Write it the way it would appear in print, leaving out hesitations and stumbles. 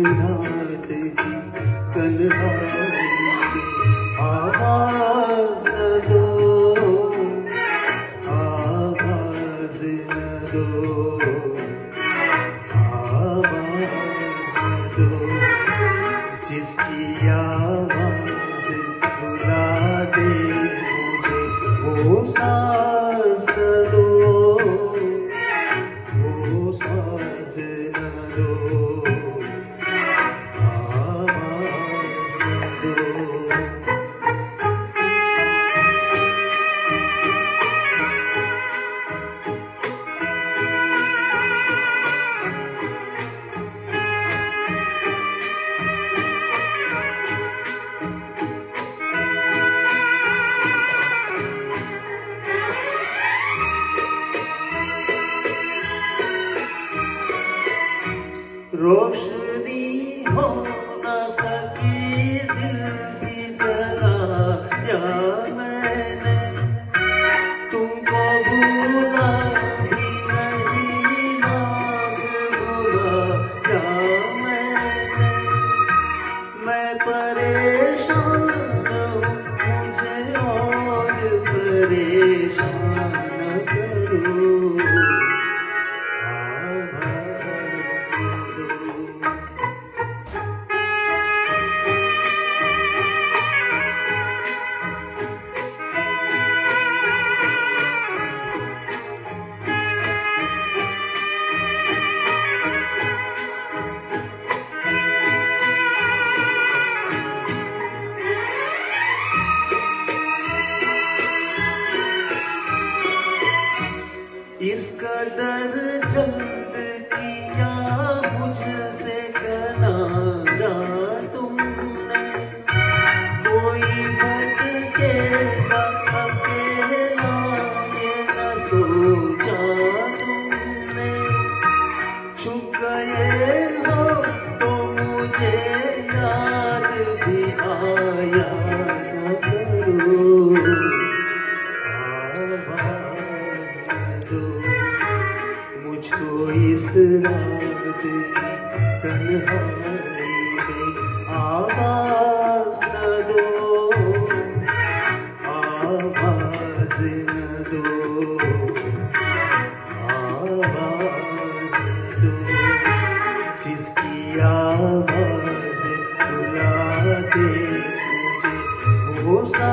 रात की तन्हाई में आवाज न दो, आवाज न दो, आवाज न दो। जिसकी आवाज बुला दे मुझे वो साज न दो, वो साज न दो, आवाज न दो। रोशनी हो न सकी दिल भी जलाया मैंने, तुमको भूला भी नहीं नाग बुलाया मैंने। मैं परेशान हूँ मुझे और परेशान न करो, इस कदर जल्द किया मुझसे किनारा तुमने, कोई भटकेगा अकेला ये न सोचा तुमने। छुप गए हो तो मुझे याद भी आया न करो, आवाज न दो। मुझको इस रात की तन्हाई में आवाज न दो, आवाज न दो, आवाज न दो। जिसकी आवाज बुला दे मुझे वो सा